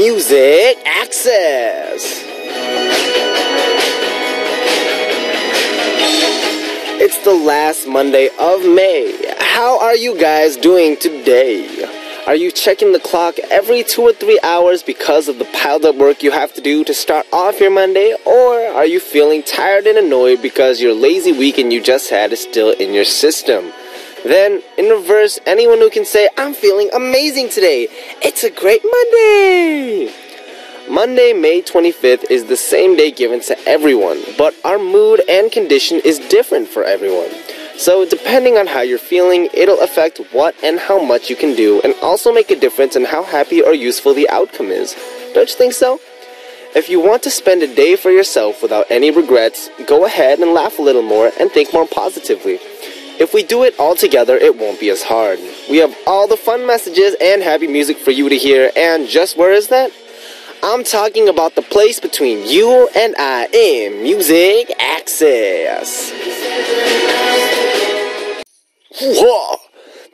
Music Access. It's the last Monday of May. How are you guys doing today? Are you checking the clock every 2 or 3 hours because of the piled up work you have to do to start off your Monday? Or are you feeling tired and annoyed because your lazy weekend you just had is still in your system? Then, in reverse, anyone who can say, I'm feeling amazing today. It's a great Monday. Monday, May 25th is the same day given to everyone, but our mood and condition is different for everyone. So, depending on how you're feeling, it'll affect what and how much you can do, and also make a difference in how happy or useful the outcome is. Don't you think so? If you want to spend a day for yourself without any regrets, go ahead and laugh a little more and think more positively. If we do it all together, it won't be as hard. We have all the fun messages and happy music for you to hear, and just where is that? I'm talking about the place between you and I in Music Access. Whoa!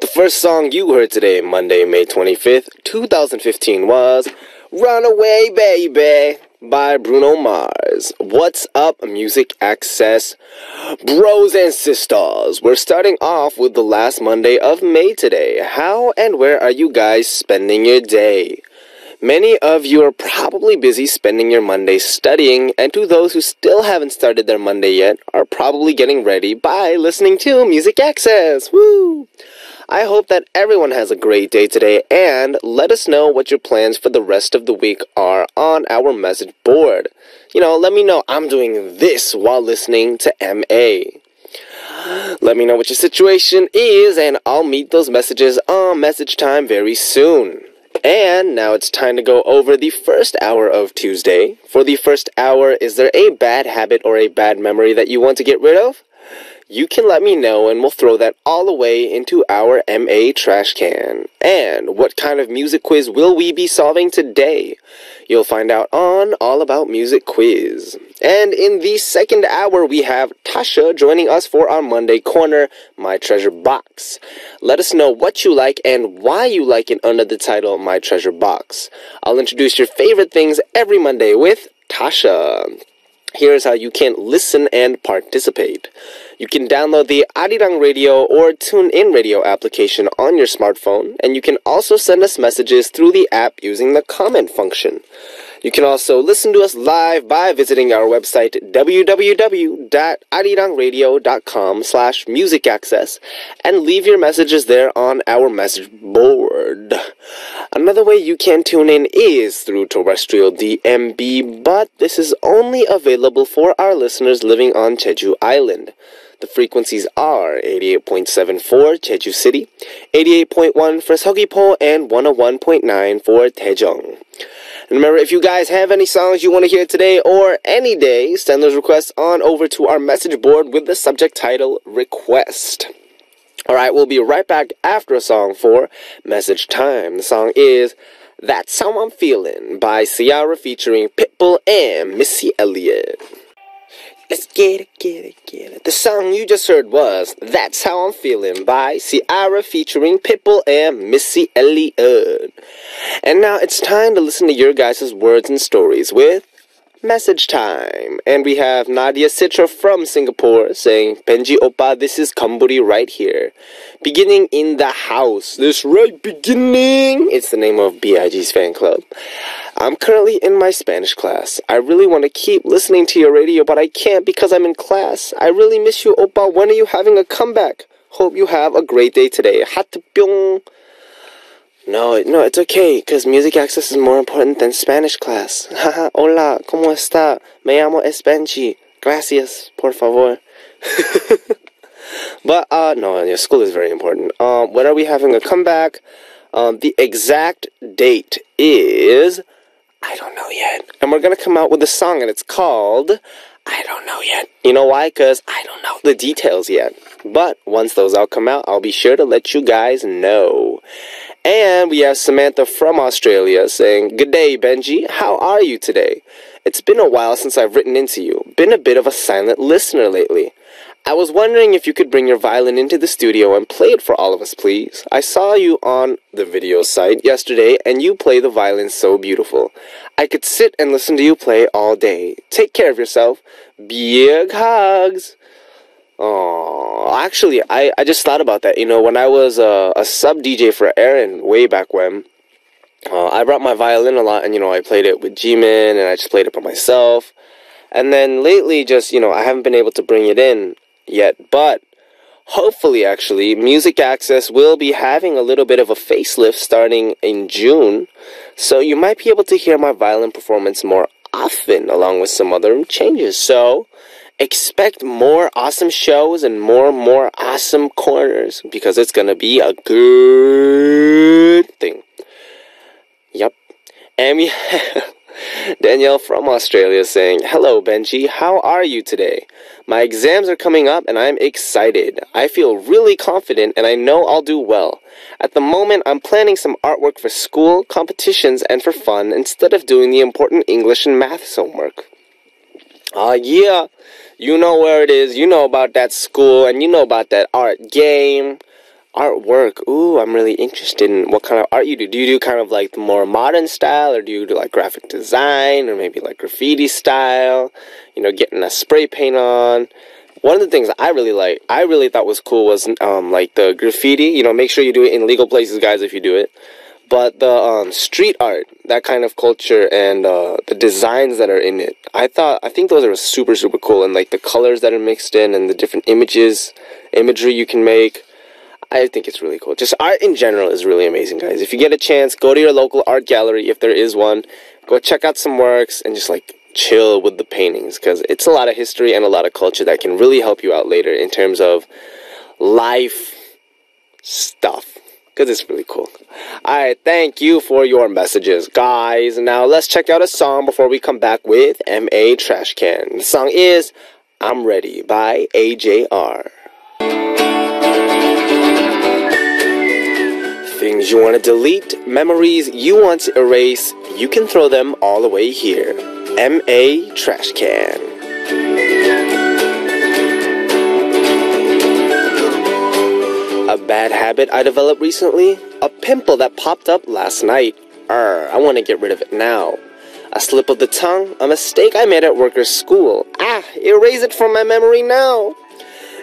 The first song you heard today, Monday, May 25th, 2015 was Runaway Baby by Bruno Mars. What's up, Music Access? Bros and sisters, we're starting off with the last Monday of May today. How and where are you guys spending your day? Many of you are probably busy spending your Monday studying, and to those who still haven't started their Monday yet, are probably getting ready by listening to Music Access. Woo! I hope that everyone has a great day today, and let us know what your plans for the rest of the week are on our message board. Let me know I'm doing this while listening to MA. Let me know what your situation is, and I'll meet those messages on message time very soon. And now it's time to go over the first hour of Tuesday. For the first hour, is there a bad habit or a bad memory that you want to get rid of? You can let me know and we'll throw that all away into our MA trash can. And what kind of music quiz will we be solving today? You'll find out on All About Music Quiz. And in the second hour, we have Tasha joining us for our Monday corner, My Treasure Box. Let us know what you like and why you like it under the title My Treasure Box. I'll introduce your favorite things every Monday with Tasha. Here's how you can listen and participate. You can download the Arirang Radio or TuneIn Radio application on your smartphone, and you can also send us messages through the app using the comment function. You can also listen to us live by visiting our website www.arirangradio.com/musicaccess and leave your messages there on our message board. Another way you can tune in is through terrestrial DMB, but this is only available for our listeners living on Jeju Island. The frequencies are 88.7 for Jeju City, 88.1 for Seogwipo, and 101.9 for Daejeong. And remember, if you guys have any songs you want to hear today or any day, send those requests on over to our message board with the subject title, Request. Alright, we'll be right back after a song for Message Time. The song is That's How I'm Feeling by Ciara featuring Pitbull and Missy Elliott. Let's get it, get it, get it. The song you just heard was That's How I'm Feeling by Ciara featuring Pitbull and Missy Elliott. And now it's time to listen to your guys' words and stories with Message Time. And we have Nadia Citra from Singapore saying, Benji Oppa, this is Kamburi right here. Beginning in the house. This right beginning. It's the name of B.I.G's fan club. I'm currently in my Spanish class. I really want to keep listening to your radio, but I can't because I'm in class. I really miss you, Oppa. When are you having a comeback? Hope you have a great day today. Hatupyong. No, it's okay, because Music Access is more important than Spanish class. Haha, hola, ¿cómo está? Me llamo es Benji. Gracias, por favor. But, no, your school is very important. When are we having a comeback? The exact date is, I don't know yet. And we're going to come out with a song, and it's called, I don't know yet. You know why? Because I don't know the details yet. But once those all come out, I'll be sure to let you guys know. And we have Samantha from Australia saying, Good day, Benji. How are you today? It's been a while since I've written into you. Been a bit of a silent listener lately. I was wondering if you could bring your violin into the studio and play it for all of us, please. I saw you on the video site yesterday, and you play the violin so beautiful. I could sit and listen to you play all day. Take care of yourself. Big hugs. Oh, actually, I just thought about that. You know, when I was a sub DJ for Aaron way back when, I brought my violin a lot, and, you know, I played it with G-Man, and I just played it by myself. And then lately, just, you know, I haven't been able to bring it in yet, but hopefully, actually, Music Access will be having a little bit of a facelift starting in June, so you might be able to hear my violin performance more often, along with some other changes. So expect more awesome shows and more awesome corners, because it's gonna be a good thing. Yep. And we have Danielle from Australia saying, "Hello, Benji. How are you today? My exams are coming up and I'm excited. I feel really confident and I know I'll do well. At the moment, I'm planning some artwork for school, competitions, and for fun instead of doing the important English and math homework." Yeah. You know where it is. You know about that school and you know about that art game. Artwork. Ooh, I'm really interested in what kind of art you do. Do you do kind of like the more modern style, or do you do like graphic design, or maybe like graffiti style? You know, getting a spray paint on. One of the things I really thought was cool was like the graffiti. You know, make sure you do it in legal places, guys, if you do it. But the street art, that kind of culture, and the designs that are in it, I think those are super cool, and like the colors that are mixed in, and the different imagery you can make. I think it's really cool. Just art in general is really amazing, guys. If you get a chance, go to your local art gallery, if there is one. Go check out some works and just like chill with the paintings, because it's a lot of history and a lot of culture that can really help you out later in terms of life stuff, because it's really cool. Alright, thank you for your messages, guys. Now let's check out a song before we come back with M.A. Trash Can. The song is I'm Ready by AJR. Things you want to delete, memories you want to erase, you can throw them all away here. M.A. Trash Can. A bad habit I developed recently? A pimple that popped up last night. I want to get rid of it now. A slip of the tongue? A mistake I made at work or school. Erase it from my memory now.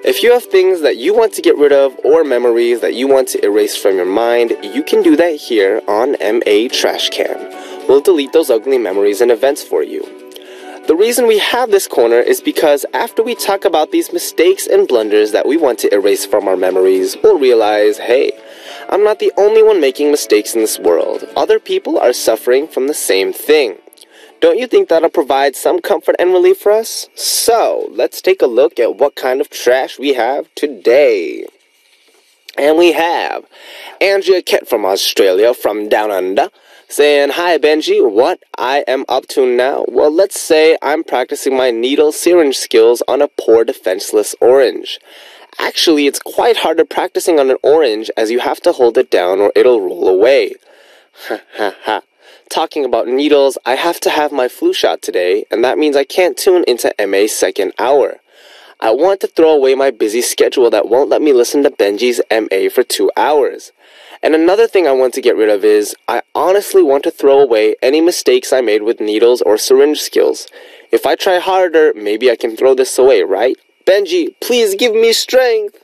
If you have things that you want to get rid of or memories that you want to erase from your mind, you can do that here on M.A. Trash Can. We'll delete those ugly memories and events for you. The reason we have this corner is because after we talk about these mistakes and blunders that we want to erase from our memories, we'll realize, hey, I'm not the only one making mistakes in this world. Other people are suffering from the same thing. Don't you think that'll provide some comfort and relief for us? So, let's take a look at what kind of trash we have today. And we have Andrea Kett from Australia, from Down Under, saying, "Hi Benji, what I am up to now? Well, let's say I'm practicing my needle syringe skills on a poor defenseless orange. Actually, it's quite harder practicing on an orange as you have to hold it down or it'll roll away. Ha ha ha. Talking about needles, I have to have my flu shot today, and that means I can't tune into MA's second hour. I want to throw away my busy schedule that won't let me listen to Benji's MA for 2 hours. And another thing I want to get rid of is, I honestly want to throw away any mistakes I made with needles or syringe skills. If I try harder, maybe I can throw this away, right? Benji, please give me strength."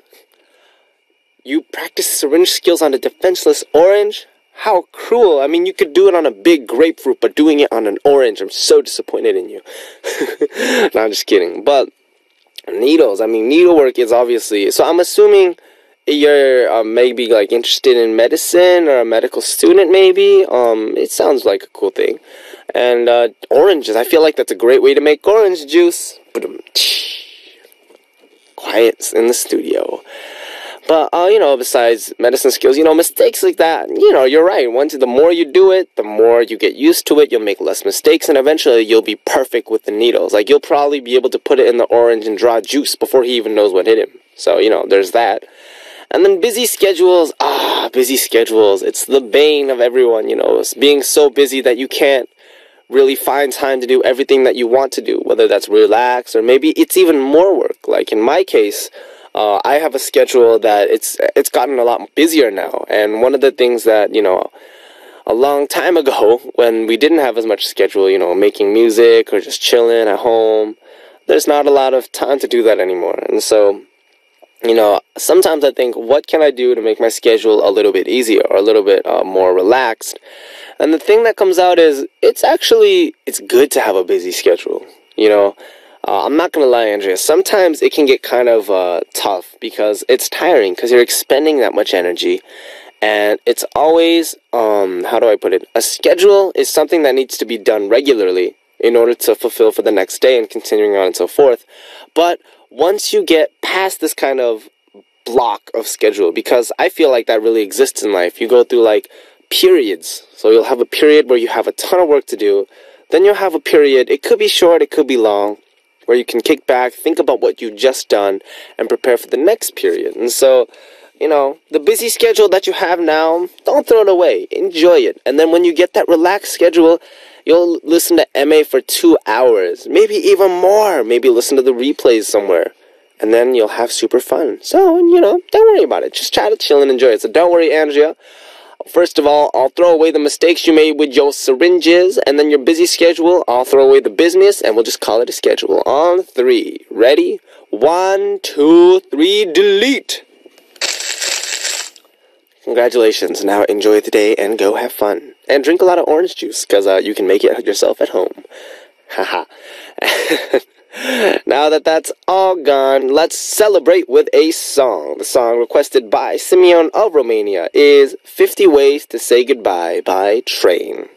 You practice syringe skills on a defenseless orange? How cruel. I mean, you could do it on a big grapefruit, but doing it on an orange, I'm so disappointed in you. No, I'm just kidding. But needles, I mean, needlework is obviously, so I'm assuming you're maybe like interested in medicine or a medical student maybe. It sounds like a cool thing. And oranges, I feel like that's a great way to make orange juice. Quiet in the studio. But, besides medicine skills, mistakes like that, you're right. The more you do it, the more you get used to it, you'll make less mistakes, and eventually you'll be perfect with the needles. Like, you'll probably be able to put it in the orange and draw juice before he even knows what hit him. So, there's that. And then busy schedules. Busy schedules. It's the bane of everyone, It's being so busy that you can't really find time to do everything that you want to do, whether that's relax or maybe it's even more work. Like in my case, I have a schedule that it's gotten a lot busier now. And one of the things that, a long time ago when we didn't have as much schedule, making music or just chilling at home, there's not a lot of time to do that anymore. And so, sometimes I think, what can I do to make my schedule a little bit easier or a little bit more relaxed? And the thing that comes out is, it's good to have a busy schedule. I'm not going to lie, Andrea. Sometimes it can get kind of tough because it's tiring because you're expending that much energy. And it's always, how do I put it? A schedule is something that needs to be done regularly in order to fulfill for the next day and continuing on and so forth. But once you get past this kind of block of schedule, because I feel like that really exists in life, you go through like periods. So you'll have a period where you have a ton of work to do. Then you'll have a period, it could be short, it could be long, where you can kick back, think about what you've just done, and prepare for the next period. And so, the busy schedule that you have now, don't throw it away. Enjoy it. And then when you get that relaxed schedule, you'll listen to MA for 2 hours, maybe even more. Maybe listen to the replays somewhere. And then you'll have super fun. So, don't worry about it. Just try to chill and enjoy it. So don't worry, Andrea. First of all, I'll throw away the mistakes you made with your syringes, and then your busy schedule, I'll throw away the business, and we'll just call it a schedule. On 3. Ready? 1, 2, 3, delete! Congratulations. Now enjoy the day and go have fun. And drink a lot of orange juice, because you can make it yourself at home. Haha. Now that that's all gone, let's celebrate with a song. The song requested by Simeon of Romania is 50 Ways to Say Goodbye by Train.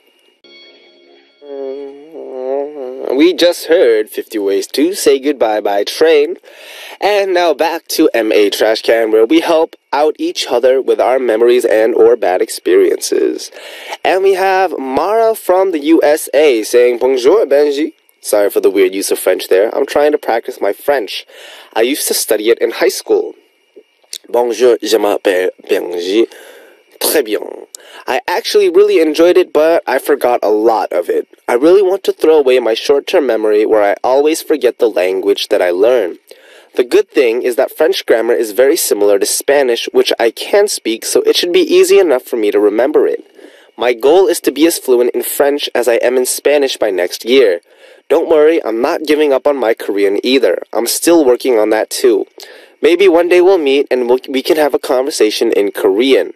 We just heard 50 Ways to Say Goodbye by Train. And now back to MA Trash Can, where we help out each other with our memories and or bad experiences. And we have Mara from the USA saying, Bonjour, Benji. Sorry for the weird use of French there. I'm trying to practice my French. I used to study it in high school. Bonjour, je m'appelle Benji. Très bien. I actually really enjoyed it, but I forgot a lot of it. I really want to throw away my short-term memory where I always forget the language that I learn. The good thing is that French grammar is very similar to Spanish, which I can speak, so it should be easy enough for me to remember it. My goal is to be as fluent in French as I am in Spanish by next year. Don't worry, I'm not giving up on my Korean either. I'm still working on that too. Maybe one day we'll meet and we can have a conversation in Korean.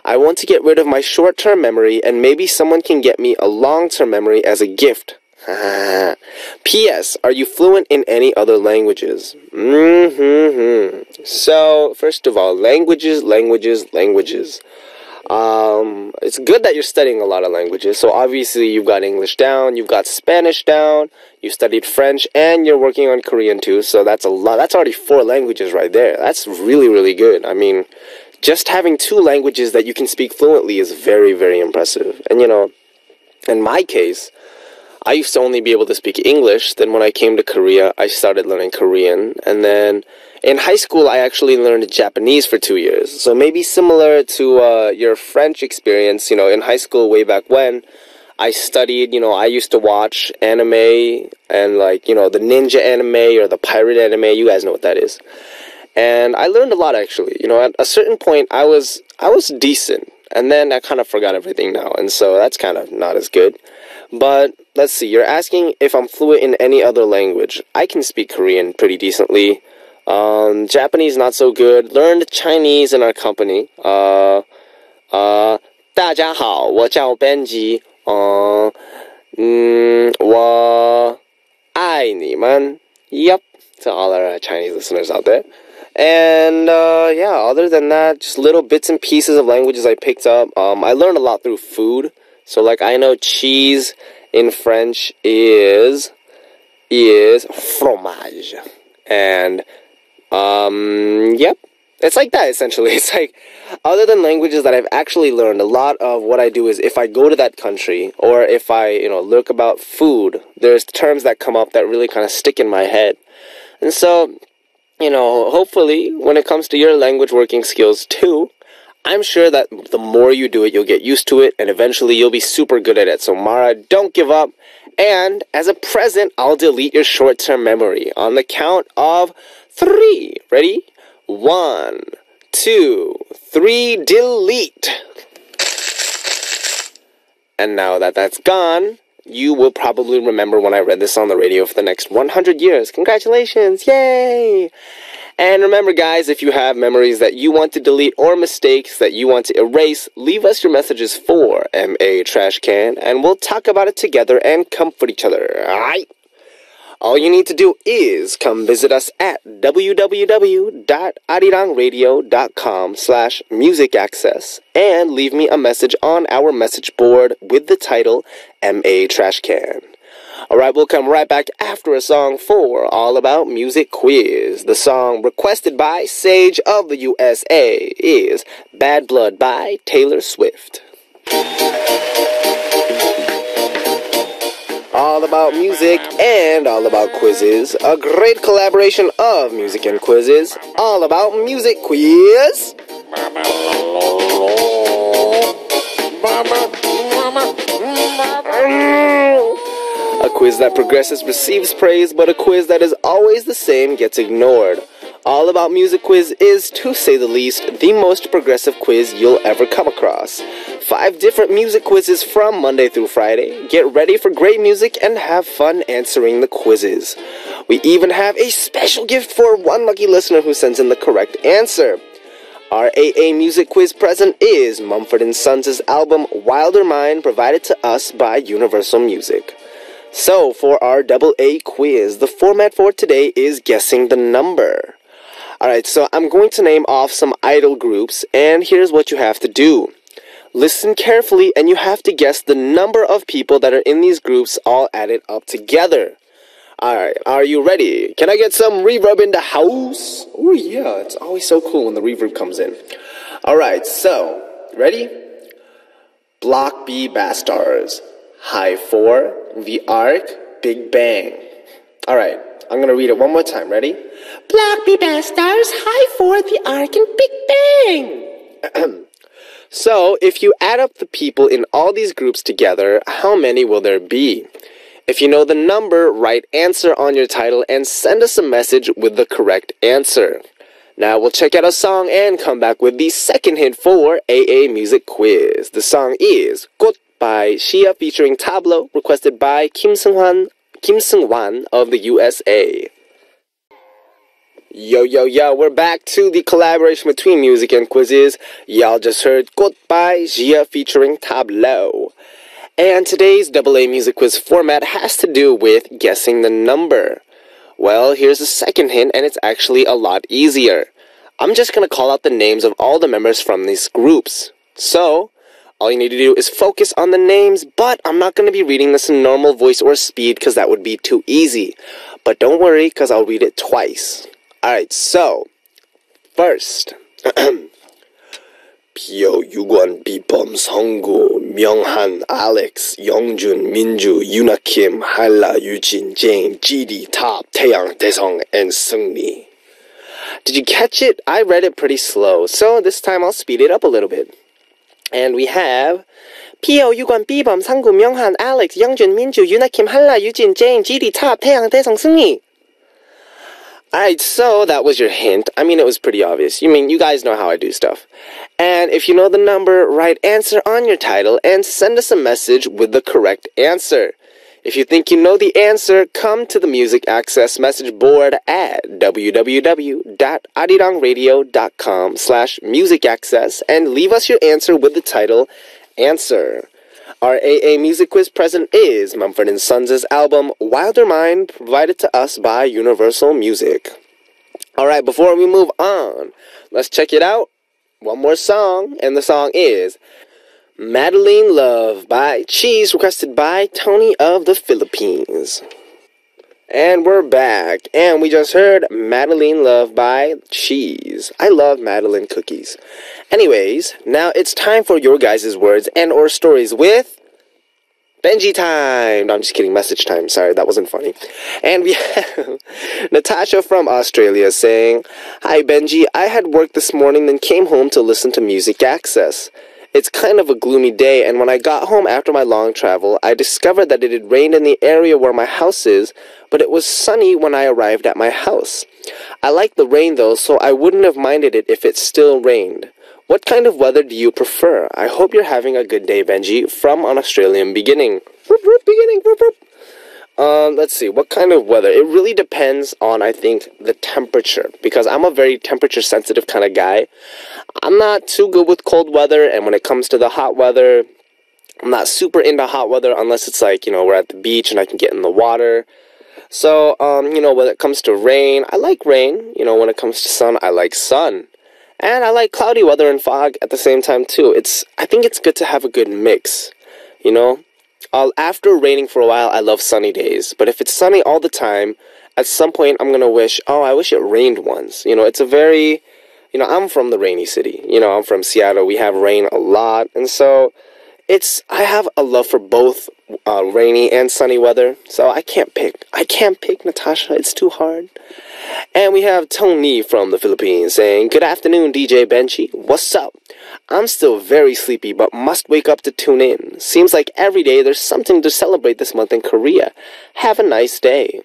I want to get rid of my short-term memory and maybe someone can get me a long-term memory as a gift. P.S. Are you fluent in any other languages? So, first of all, languages. It's good that you're studying a lot of languages. So obviously you've got English down, you've got Spanish down, you studied French, and you're working on Korean too. So that's a lot. That's already 4 languages right there. That's really, really good. I mean, just having 2 languages that you can speak fluently is very, very impressive. And in my case, I used to only be able to speak English. Then when I came to Korea, I started learning Korean. And then in high school, I actually learned Japanese for 2 years. So maybe similar to your French experience, in high school way back when, I studied, I used to watch anime and the ninja anime or the pirate anime. You guys know what that is. And I learned a lot actually. At a certain point, I was decent. And then I kind of forgot everything now. And so that's kind of not as good. But let's see, you're asking if I'm fluent in any other language. I can speak Korean pretty decently. Japanese not so good. Learned Chinese in our company. 大家好，我叫 Benji. 我爱你们. Yep, to all our Chinese listeners out there. And yeah, other than that, just little bits and pieces of languages I picked up. I learned a lot through food. So I know cheese in French is fromage. And yep, it's like that essentially. It's like, other than languages that I've actually learned, a lot of what I do is if I go to that country or if I, look about food, there's terms that come up that really kind of stick in my head. And so, hopefully when it comes to your language working skills too, I'm sure that the more you do it, you'll get used to it, and eventually you'll be super good at it. So Mara, don't give up, And as a present, I'll delete your short-term memory on the count of 3. Ready? 1, 2, 3, delete. And now that that's gone, you will probably remember when I read this on the radio for the next 100 years. Congratulations! Yay! And remember, guys, if you have memories that you want to delete or mistakes that you want to erase, leave us your messages for MA Trash Can, and we'll talk about it together and comfort each other, alright? All you need to do is come visit us at www.arirangradio.com/musicaccess and leave me a message on our message board with the title MA Trash Can. Alright, we'll come right back after a song for All About Music Quiz. The song requested by Sage of the USA is Bad Blood by Taylor Swift. All about music and all about quizzes. A great collaboration of music and quizzes. All about music quiz. A quiz that progresses receives praise, but a quiz that is always the same gets ignored. All About Music Quiz is, to say the least, the most progressive quiz you'll ever come across. 5 different music quizzes from Monday through Friday. Get ready for great music and have fun answering the quizzes. We even have a special gift for one lucky listener who sends in the correct answer. Our AA Music Quiz present is Mumford & Sons' album Wilder Mind, provided to us by Universal Music. So, for our AA quiz, the format for today is guessing the number. Alright, so I'm going to name off some idol groups, and here's what you have to do. Listen carefully, and you have to guess the number of people that are in these groups all added up together. Alright, are you ready? Can I get some reverb in the house? Oh yeah, it's always so cool when the reverb comes in. Alright, so, ready? Block B Bastars, High 4, The Ark, Big Bang. Alright, I'm gonna read it one more time, ready? Block B Bastars, High 4, The Ark, and Big Bang. So, if you add up the people in all these groups together, how many will there be? If you know the number, write answer on your title and send us a message with the correct answer. Now we'll check out a song and come back with the second hint for AA Music Quiz. The song is 꽃 by Shia featuring Tableau, requested by Kim Seung-wan of the USA. Yo, we're back to the collaboration between music and quizzes. Y'all just heard 꽃 by Shia featuring Tableau. And today's AA Music Quiz format has to do with guessing the number. Well, here's the second hint, and it's actually a lot easier. I'm just going to call out the names of all the members from these groups. So, all you need to do is focus on the names, but I'm not going to be reading this in normal voice or speed because that would be too easy. But don't worry, because I'll read it twice. Alright, so, first, Pyo, Yuguan, Bipom, Songgu, Myunghan, Alex, Youngjun, Minju, Yuna Kim, Hala, Yujin, Jane, GD, Top, Taeyang, Daesung, and Seungmi. Did you catch it? I read it pretty slow, so this time I'll speed it up a little bit. And we have Pyo, Yuguan, Bipom, Songgu, Myunghan, Alex, Youngjun, Minju, Yuna Kim, Hala, Yujin, Jane, GD, Top, Taeyang, Daesung, Seungmi. Alright, so that was your hint. I mean, it was pretty obvious. You guys know how I do stuff. And if you know the number, write answer on your title and send us a message with the correct answer. If you think you know the answer, come to the Music Access message board at www.arirangradio.com/musicaccess and leave us your answer with the title Answer. Our AA Music Quiz present is Mumford & Sons' album Wilder Mind, provided to us by Universal Music. Alright, before we move on, let's check it out. One more song, and the song is Madeline Love by Cheese, requested by Tony of the Philippines. And we're back, and we just heard Madeline Love by Cheese. I love Madeline cookies. Anyways, now it's time for your guys' words and or stories with Benji time. No, I'm just kidding, message time. Sorry, that wasn't funny. And we have Natasha from Australia saying, Hi Benji, I had work this morning then came home to listen to Music Access. It's kind of a gloomy day, and when I got home after my long travel, I discovered that it had rained in the area where my house is, but it was sunny when I arrived at my house. I like the rain though, so I wouldn't have minded it if it still rained. What kind of weather do you prefer? I hope you're having a good day, Benji, from an Australian beginning. Beginning. Let's see, what kind of weather? It really depends on, I think, the temperature, because I'm a very temperature-sensitive kind of guy. I'm not too good with cold weather, and when it comes to the hot weather, I'm not super into hot weather unless it's like, we're at the beach and I can get in the water. So, when it comes to rain, I like rain. When it comes to sun, I like sun. And I like cloudy weather and fog at the same time, too. I think it's good to have a good mix, After raining for a while, I love sunny days. But if it's sunny all the time, at some point I'm going to wish, I wish it rained once. It's a very, I'm from the rainy city. I'm from Seattle. We have rain a lot. And so I have a love for both rainy and sunny weather. So I can't pick, Natasha. It's too hard. And we have Tony from the Philippines saying, "Good afternoon, DJ Benji. What's up? I'm still very sleepy, but must wake up to tune in. Seems like every day there's something to celebrate this month in Korea. Have a nice day."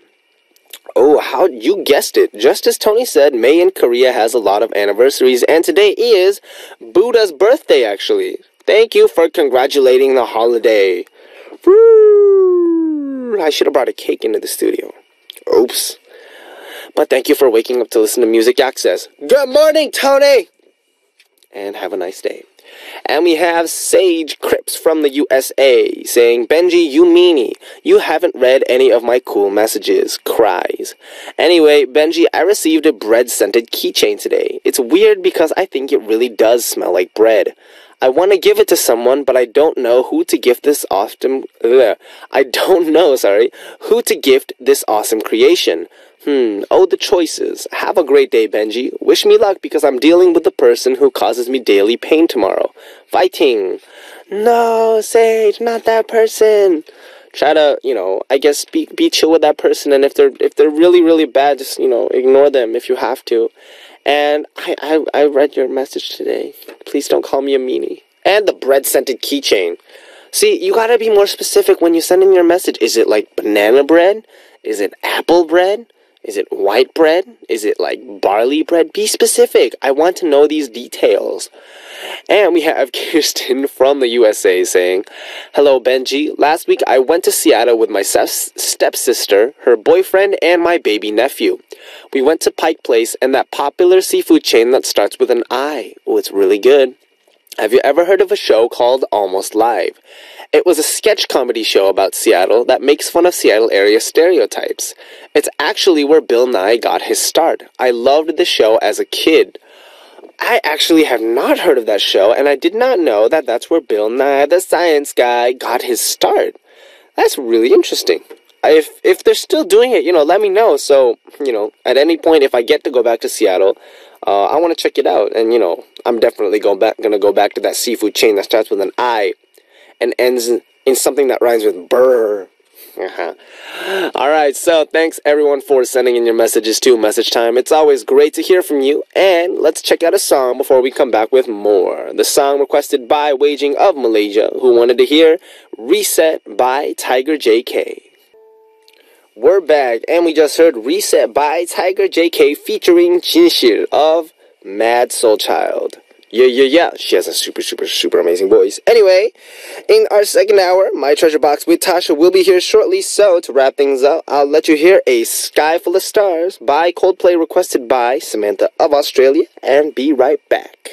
Oh, how you guessed it. Just as Tony said, May in Korea has a lot of anniversaries, and today is Buddha's birthday, actually. Thank you for congratulating the holiday. I should have brought a cake into the studio. Oops. But thank you for waking up to listen to Music Access. Good morning, Tony! And have a nice day. And we have Sage Cripps from the USA saying, "Benji, you meanie. You haven't read any of my cool messages. Cries. Anyway, Benji, I received a bread-scented keychain today. It's weird because I think it really does smell like bread. I want to give it to someone, but I don't know who to gift this awesome... who to gift this awesome creation. Oh, the choices. Have a great day, Benji. Wish me luck because I'm dealing with the person who causes me daily pain tomorrow. Fighting." No, Sage, not that person. Try to, I guess be chill with that person, and if they're really, really bad, just, ignore them if you have to. And I read your message today. Please don't call me a meanie. And the bread-scented keychain. See, you gotta be more specific when you send in your message. Is it like banana bread? Is it apple bread? Is it white bread? Is it like barley bread? Be specific. I want to know these details. And we have Kirsten from the USA saying, "Hello, Benji. Last week I went to Seattle with my stepsister, her boyfriend, and my baby nephew. We went to Pike Place and that popular seafood chain that starts with an I. Oh, it's really good. Have you ever heard of a show called Almost Live? It was a sketch comedy show about Seattle that makes fun of Seattle area stereotypes. It's actually where Bill Nye got his start. I loved the show as a kid." I actually have not heard of that show, and I did not know that that's where Bill Nye, the science guy, got his start. That's really interesting. If they're still doing it, let me know. So, at any point, if I get to go back to Seattle, I want to check it out. And, I'm definitely going to go back to that seafood chain that starts with an I and ends in something that rhymes with burr. Alright, so thanks everyone for sending in your messages to Message Time. It's always great to hear from you. And let's check out a song before we come back with more. The song requested by Waging of Malaysia, who wanted to hear Reset by Tiger JK. We're back, and we just heard Reset by Tiger JK featuring Jinshir of Mad Soul Child. Yeah. She has a super amazing voice. Anyway, in our second hour, My Treasure Box with Tasha will be here shortly. So, to wrap things up, I'll let you hear A Sky Full of Stars by Coldplay, requested by Samantha of Australia, and be right back.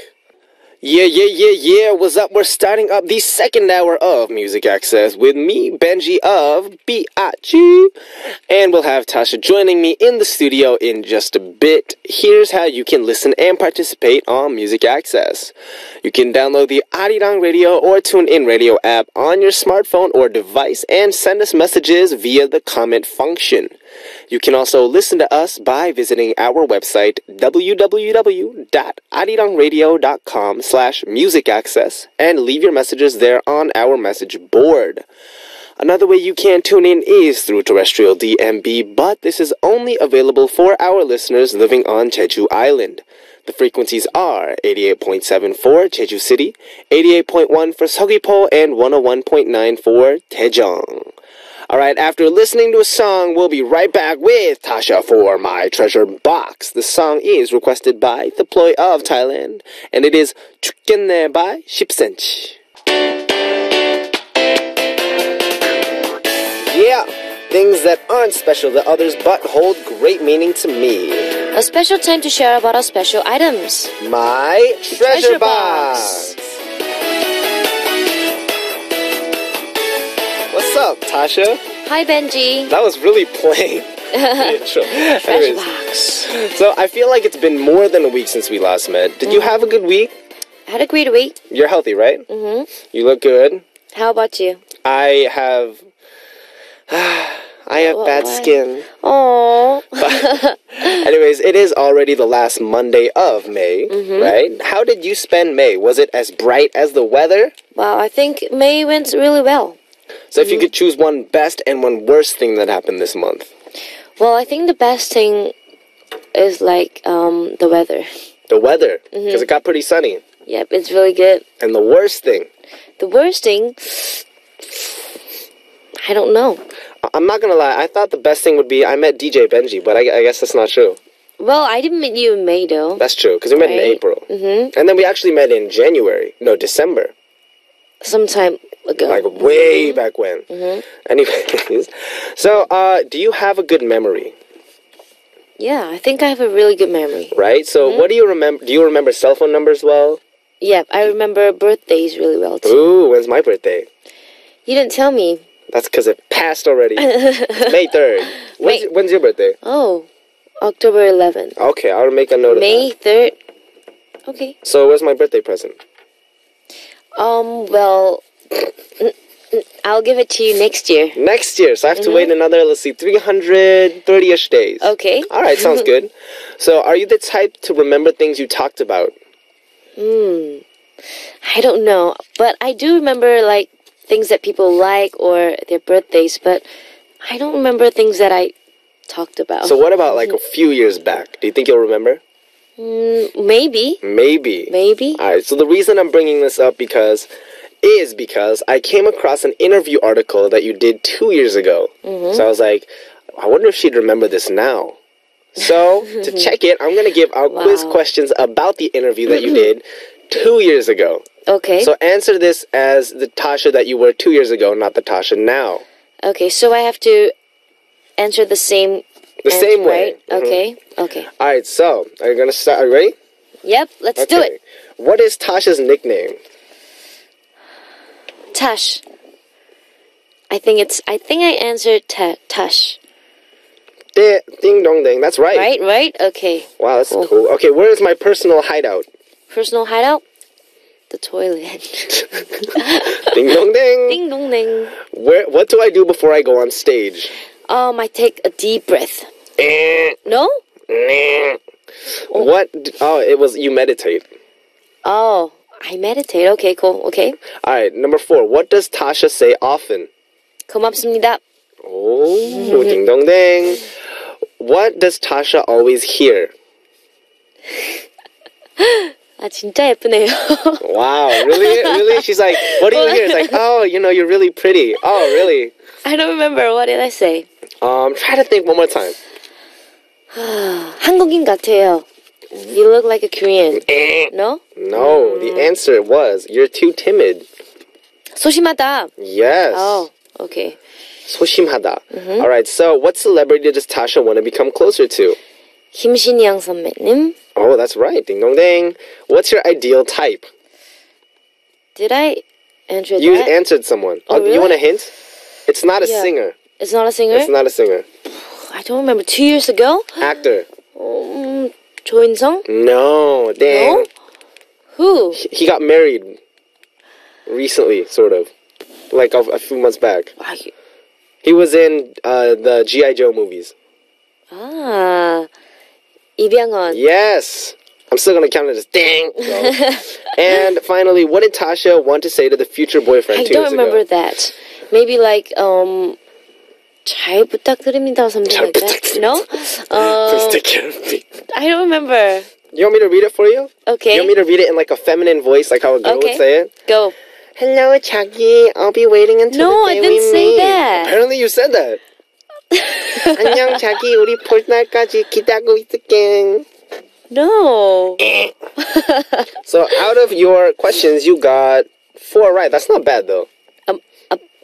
Yeah. What's up? We're starting up the second hour of Music Access with me, Benji of B.I.G. And we'll have Tasha joining me in the studio in just a bit. Here's how you can listen and participate on Music Access. You can download the Arirang Radio or TuneIn Radio app on your smartphone or device and send us messages via the comment function. You can also listen to us by visiting our website, www.arirangradio.com/musicaccess, and leave your messages there on our message board. Another way you can tune in is through terrestrial DMB, but this is only available for our listeners living on Jeju Island. The frequencies are 88.7 for Jeju City, 88.1 for Seogwipo, and 101.9 for Daejeong. Alright, after listening to a song, we'll be right back with Tasha for My Treasure Box. The song is requested by The Ploy of Thailand, and it is 죽겠네 by 10cm. Yeah, things that aren't special to others but hold great meaning to me. A special time to share about our special items. My Treasure Box. What's up, Tasha? Hi, Benji. That was really plain. Treasure Box. So I feel like it's been more than a week since we last met. Did you have a good week? I had a great week. You're healthy, right? Mm-hmm. You look good. How about you? I have bad skin. Oh. Anyways, it is already the last Monday of May, right? How did you spend May? Was it as bright as the weather? Wow, I think May went really well. So if you could choose one best and one worst thing that happened this month. Well, I think the best thing is like the weather. The weather, because it got pretty sunny. Yep, it's really good. And the worst thing? The worst thing, I don't know. I'm not gonna lie, I thought the best thing would be I met DJ Benji, but I guess that's not true. Well, I didn't meet you in May though. That's true, because we met in April. And then we actually met in December. Sometime ago. Like way back when. Anyways, so do you have a good memory? Yeah, I think I have a really good memory. Right? So what do you remember? Do you remember cell phone numbers well? Yep, I remember birthdays really well too. Ooh, when's my birthday? You didn't tell me. That's because it passed already. It's May 3rd. When's your birthday? Oh, October 11th. Okay, I'll make a note of that. May 3rd. Okay. So where's my birthday present? Well, I'll give it to you next year. Next year, so I have to wait another, 330-ish days. Okay. Alright, sounds good. So are you the type to remember things you talked about? I don't know, but I do remember, like, things that people like or their birthdays, but I don't remember things that I talked about. So what about, like, a few years back? Do you think you'll remember? Maybe. Maybe. Alright, so the reason I'm bringing this up is because I came across an interview article that you did 2 years ago. So I was like, I wonder if she'd remember this now. So, to check it, I'm going to give our quiz questions about the interview that you did 2 years ago. Okay. So answer this as the Tasha that you were 2 years ago, not the Tasha now. Okay, so I have to answer the same same way. Right? Okay. Alright, so, are you going to start? Are you ready? Yep, let's do it. What is Tasha's nickname? Tash. I think I answered Tash. Ding dong ding. That's right. Right? Okay. Wow, that's cool. Okay, where is my personal hideout? Personal hideout? The toilet. Ding dong ding. Ding dong ding. What do I do before I go on stage? I take a deep breath. No? What? Oh, it was you meditate. Oh, I meditate. Okay, cool. Okay. Alright, number 4. What does Tasha say often? 고맙습니다. Oh, ding dong ding. What does Tasha always hear? 아, 진짜 예쁘네요. Wow, really? She's like, what do you hear? It's like, oh, you're really pretty. Oh, really? I don't remember. What did I say? Try to think one more time. 한국인 같아요. You look like a Korean. No? No, the answer was, you're too timid. 소심하다. Yes. Oh, okay. 소심하다. Alright, so what celebrity does Tasha want to become closer to? 김신영 선배님. Oh, that's right. Ding dong ding. What's your ideal type? Did I answer You that? answered someone. Oh, really? You want a hint? It's not a singer. It's not a singer? It's not a singer. I don't remember. 2 years ago? Actor. 조인성? No, dang. No? Who? He got married recently, sort of. Like a few months back. He was in the G.I. Joe movies. 이병헌. Yes. I'm still going to count it as dang. So. And finally, what did Tasha want to say to the future boyfriend 2 years ago? I don't remember that. Maybe like, 잘 부탁드립니다 or something like that. No? Please take care of me. I don't remember. You want me to read it for you? Okay. You want me to read it in like a feminine voice, like how a girl would say it? Go. Hello, Chucky. I'll be waiting until No, the day I didn't we say meet. that. Apparently you said that. 안녕, 자기. 우리 볼 날까지 기다리고 있을게. No. So out of your questions, you got 4 right. That's not bad though.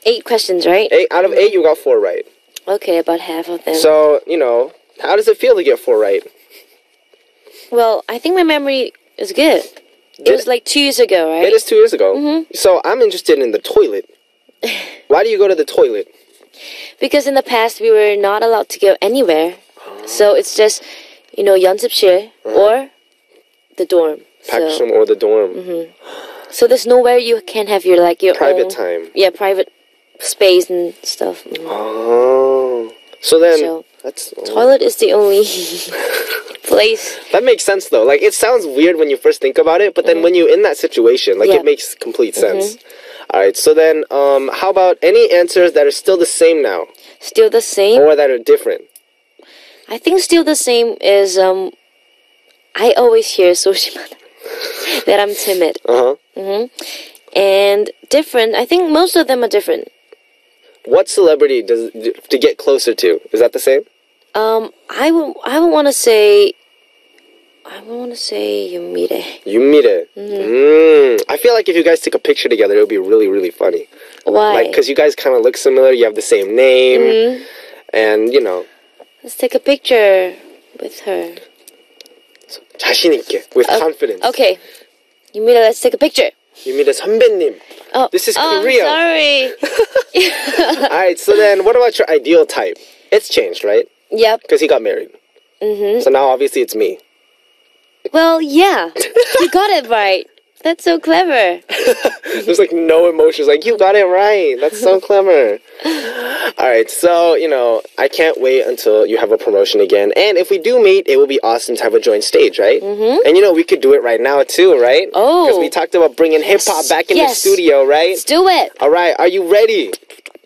8 questions, right? 8 out of 8, you got 4 right. Okay, about half of them. So, you know, how does it feel to get 4 right? Well, I think my memory is good. It was like 2 years ago, right? It is 2 years ago. So I'm interested in the toilet. Why do you go to the toilet? Because in the past, we were not allowed to go anywhere. So it's just, 연습실 or the dorm. Paksham or the dorm. So there's nowhere you can have your Private own, time. Yeah, private space and stuff. Oh. So then, toilet is the only place. That makes sense though. Like, it sounds weird when you first think about it, but then when you're in that situation, like, it makes complete sense. Alright, so then, how about any answers that are still the same now? Still the same? Or that are different? I think still the same is, I always hear Soshimada that I'm timid. And different, I think most of them are different. What celebrity to get closer to? Is that the same? I would want to say Yumire. Yumire. I feel like if you guys took a picture together, it would be really, really funny. Why? Like, because you guys kind of look similar. You have the same name, and Let's take a picture with her. 자신 있게, with confidence. Okay, Yumire, let's take a picture. Yumire 선배님. Oh, this is Korea. I'm sorry. Alright, so then what about your ideal type? It's changed, right? Yep. Because he got married. So now obviously it's me. Well, yeah. You got it right. That's so clever. There's like no emotions. Like, you got it right. That's so clever. Alright, so, I can't wait until you have a promotion again. And if we do meet, it will be awesome to have a joint stage, right? And we could do it right now too, right? Oh. Because we talked about bringing hip-hop back in the studio, right? Let's do it. Alright, are you ready?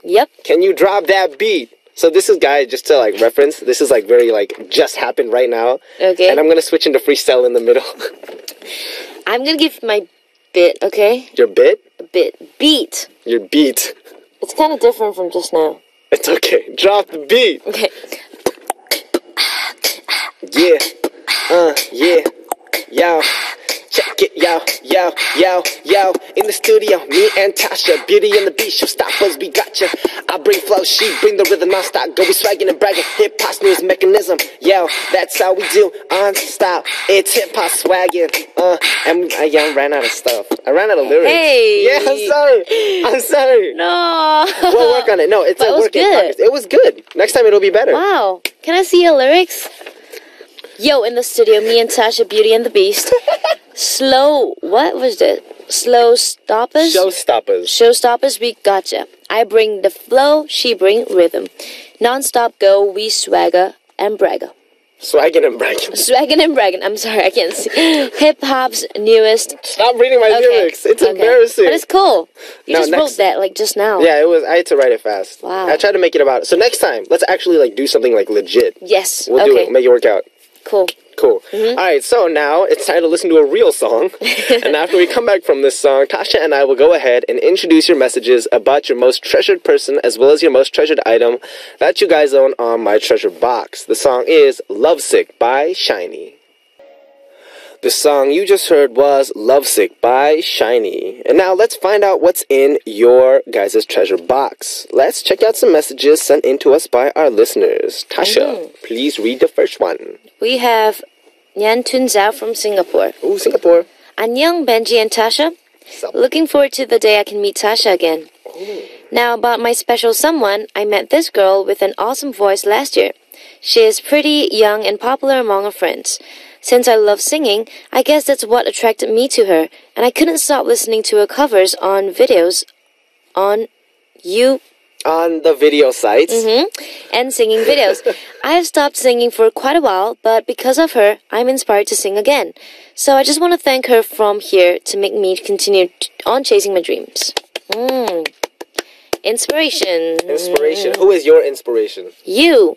Yep. Can you drop that beat? So this is, guys, just to reference, this is very just happened right now. Okay. And I'm gonna switch into freestyle in the middle. I'm gonna give my bit, okay? Your bit? Beat. Your beat. It's kind of different from just now. It's okay. Drop the beat. Okay. Yeah. Yeah. Yo. Check it, yo. In the studio, me and Tasha, Beauty and the Beast, showstoppers, we gotcha. I bring flow, she bring the rhythm, non-stop. Go be swagging and bragging, hip-hop's newest mechanism. Yo, that's how we do, on-stop. It's hip-hop swagging. And I ran out of stuff. I ran out of lyrics. Hey. Yeah, I'm sorry. No. We'll work on it. No, it's a work in progress. It was good. Next time it'll be better. Wow. Can I see your lyrics? Yo, in the studio, me and Tasha, Beauty and the Beast. What was that? Showstoppers? Showstoppers, we gotcha. I bring the flow, she bring rhythm. Non-stop go, we swagger and bragger. Swaggin' and bragging. Swaggin' and bragging. I'm sorry, I can't see. Hip-hop's newest. Stop reading my lyrics. It's embarrassing. But it's cool. You just wrote that, just now. Yeah, it was. I had to write it fast. Wow. I tried to make it about... So next time, let's actually, do something, legit. Yes. We'll do it. Make it work out. Cool. Alright, so now it's time to listen to a real song. And after we come back from this song, Tasha and I will go ahead and introduce your messages about your most treasured person as well as your most treasured item that you guys own on my treasure box. The song is Lovesick by Shiny. The song you just heard was Lovesick by Shiny. And now let's find out what's in your guys' treasure box. Let's check out some messages sent in to us by our listeners. Tasha, please read the first one. We have Nyan Tun Zhao from Singapore. Ooh, Singapore. Annyeong, Benji and Tasha. Sup? Looking forward to the day I can meet Tasha again. Ooh. Now about my special someone, I met this girl with an awesome voice last year. She is pretty, young, and popular among her friends. Since I love singing, I guess that's what attracted me to her, and I couldn't stop listening to her covers on videos on the video sites. And singing videos. I have stopped singing for quite a while, but because of her, I'm inspired to sing again. So I just want to thank her from here to make me continue on chasing my dreams. Inspiration. Inspiration. Who is your inspiration? You.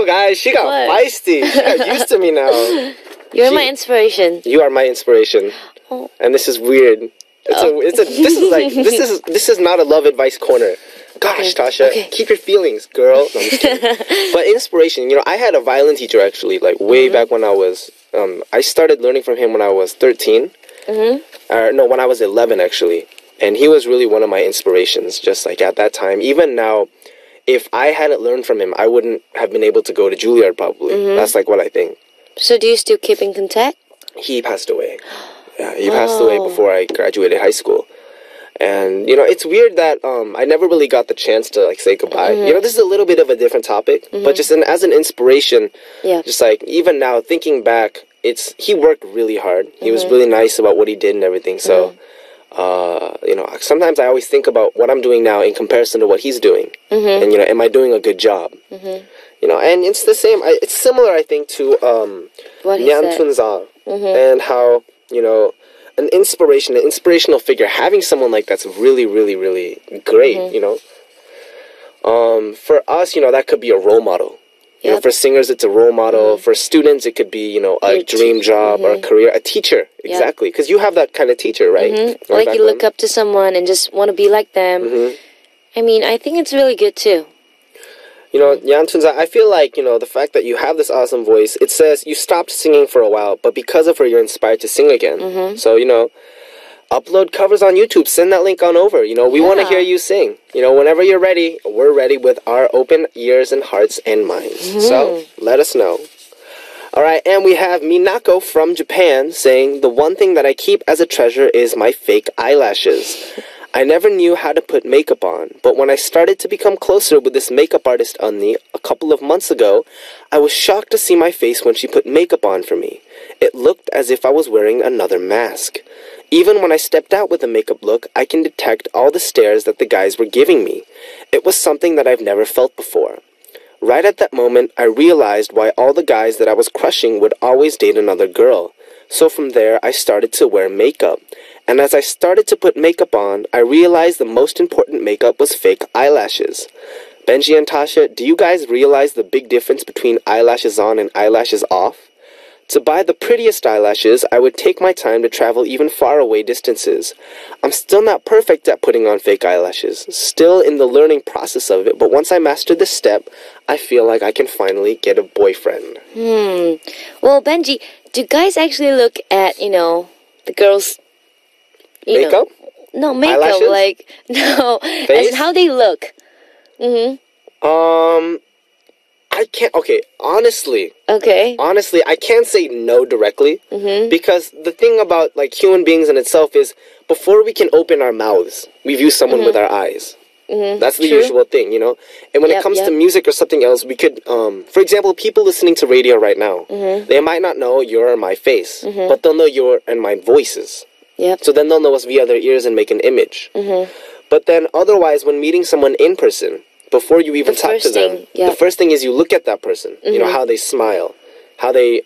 Guys, she got feisty. She got used to me now. You're my inspiration. You are my inspiration. Oh. And this is weird. This is not a love advice corner. Gosh, Tasha, keep your feelings, girl. No, I'm just kidding. But inspiration, I had a violin teacher actually, like way back when I was, I started learning from him when I was 13. When I was 11 actually. And he was really one of my inspirations, just like at that time. Even now, if I hadn't learned from him, I wouldn't have been able to go to Juilliard probably. That's like what I think. So do you still keep in contact? He passed away. Yeah, he passed away before I graduated high school. And, it's weird that I never really got the chance to, like, say goodbye. This is a little bit of a different topic. But just as an inspiration, just, like, even now, thinking back, he worked really hard. He was really nice about what he did and everything. So, sometimes I always think about what I'm doing now in comparison to what he's doing. And, am I doing a good job? And it's the same. It's similar, I think, to Nyan Tunza and how, an inspirational figure, having someone like that's really, really, really great, For us, that could be a role model. For singers, it's a role model. For students, it could be, a dream job or a career. A teacher, exactly. Because you have that kind of teacher, right? Like you look up to someone and just want to be like them. I mean, I think it's really good, too. Nyan Tunza, I feel like, the fact that you have this awesome voice, it says you stopped singing for a while, but because of her, you're inspired to sing again. So, upload covers on YouTube. Send that link on over. We want to hear you sing. Whenever you're ready, we're ready with our open ears and hearts and minds. So, let us know. All right, and we have Minako from Japan saying, the one thing that I keep as a treasure is my fake eyelashes. I never knew how to put makeup on, but when I started to become closer with this makeup artist Unni a couple of months ago, I was shocked to see my face when she put makeup on for me. It looked as if I was wearing another mask. Even when I stepped out with a makeup look, I can detect all the stares that the guys were giving me. It was something that I've never felt before. Right at that moment, I realized why all the guys that I was crushing would always date another girl. So from there, I started to wear makeup. And as I started to put makeup on, I realized the most important makeup was fake eyelashes. Benji and Tasha, do you guys realize the big difference between eyelashes on and eyelashes off? To buy the prettiest eyelashes, I would take my time to travel even far away distances. I'm still not perfect at putting on fake eyelashes, still in the learning process of it, but once I master this step, I feel like I can finally get a boyfriend. Well, Benji, do guys actually look at, the girls... makeup? No, makeup, eyelashes? like, no, face? as in how they look. I can't, honestly, I can't say no directly, because the thing about, like, human beings in itself is, before we can open our mouths, we view someone with our eyes. That's the usual thing, And when it comes to music or something else, we could, for example, people listening to radio right now, they might not know your or my face, but they'll know your and my voices. So then they'll know us via their ears and make an image. But then otherwise, when meeting someone in person, before you even talk to them, the first thing is you look at that person, how they smile, how they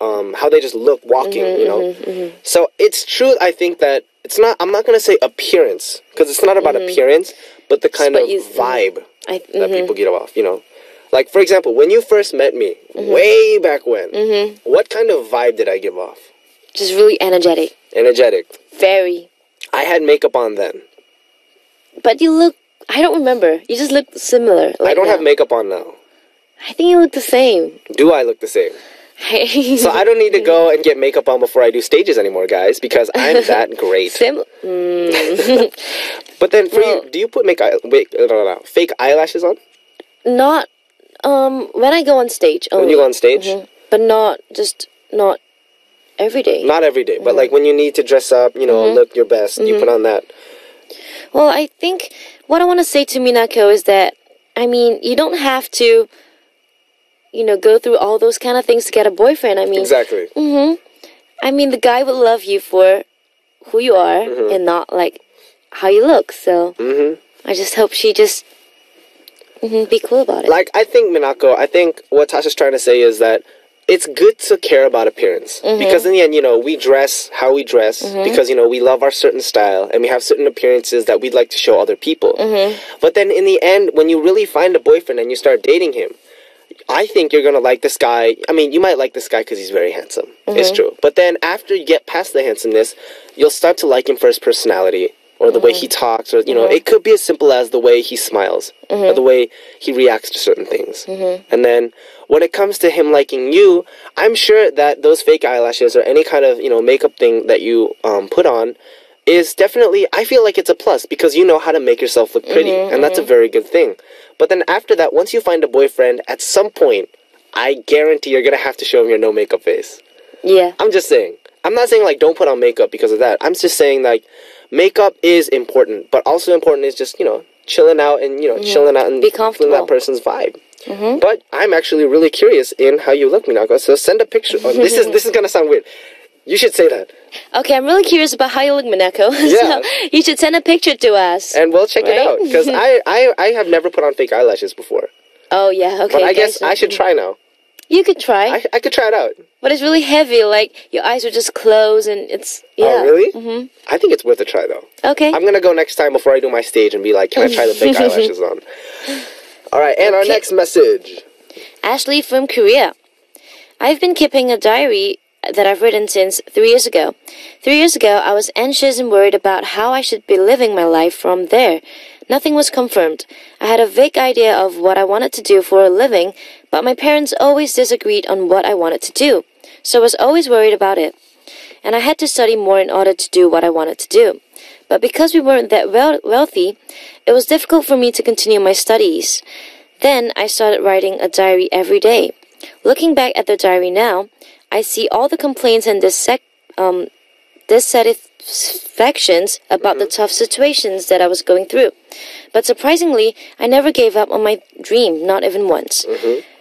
just look walking, So it's true, I think that I'm not going to say appearance, because it's not about appearance, but the kind of vibe that people get off, Like, for example, when you first met me, way back when, what kind of vibe did I give off? Just really energetic. Energetic. Very. I had makeup on then. But you look... I don't remember. You just look similar. I don't have makeup on now. I think you look the same. Do I look the same? So I don't need to go and get makeup on before I do stages anymore, guys, because I'm that great. But then, for you, do you put fake eyelashes on? Not, when I go on stage. Only. When you go on stage? But not every day. Not every day, but like when you need to dress up, look your best, you put on that. Well, I think what I want to say to Minako is that, I mean, you don't have to, go through all those kind of things to get a boyfriend. I mean... Exactly. I mean, the guy will love you for who you are and not, like, how you look. So, I just hope she just be cool about it. Like, I think, Minako, what Tasha's trying to say is that it's good to care about appearance. Because in the end, we dress how we dress because, we love our certain style and we have certain appearances that we'd like to show other people. But then in the end, when you really find a boyfriend and you start dating him, I think you're going to like this guy. I mean, you might like this guy because he's very handsome. It's true. But then after you get past the handsomeness, you'll start to like him for his personality or the way he talks. Or, it could be as simple as the way he smiles or the way he reacts to certain things. And then when it comes to him liking you, I'm sure that those fake eyelashes or any kind of, makeup thing that you put on is definitely, I feel like it's a plus because you know how to make yourself look pretty. And that's a very good thing. But then after that, once you find a boyfriend, at some point, I guarantee you're going to have to show him your no makeup face. Yeah. I'm just saying. I'm not saying, like, don't put on makeup because of that. I'm just saying, like, makeup is important. But also important is just, chilling out and, chilling out and be comfortable. feeling that person's vibe. But I'm actually really curious in how you look, Minako. So send a picture. Oh, this is going to sound weird. You should say that. Okay, I'm really curious about how you look, Minako. Yeah. So you should send a picture to us. And we'll check it out. Because I have never put on fake eyelashes before. Oh, yeah, okay. But I guess I should try now. You could try. I could try it out. But it's really heavy, like your eyes are just closed and it's, yeah. Oh, really? I think it's worth a try, though. Okay. I'm going to go next time before I do my stage and be like, can I try the fake eyelashes on? All right, and our next message. Ashley from Korea. I've been keeping a diary that I've written since 3 years ago. 3 years ago, I was anxious and worried about how I should be living my life from there. Nothing was confirmed. I had a vague idea of what I wanted to do for a living, but my parents always disagreed on what I wanted to do, so I was always worried about it. And I had to study more in order to do what I wanted to do. But because we weren't that wealthy, it was difficult for me to continue my studies. Then I started writing a diary every day. Looking back at the diary now, I see all the complaints and dissatisfactions about the tough situations that I was going through. But surprisingly, I never gave up on my dream, not even once.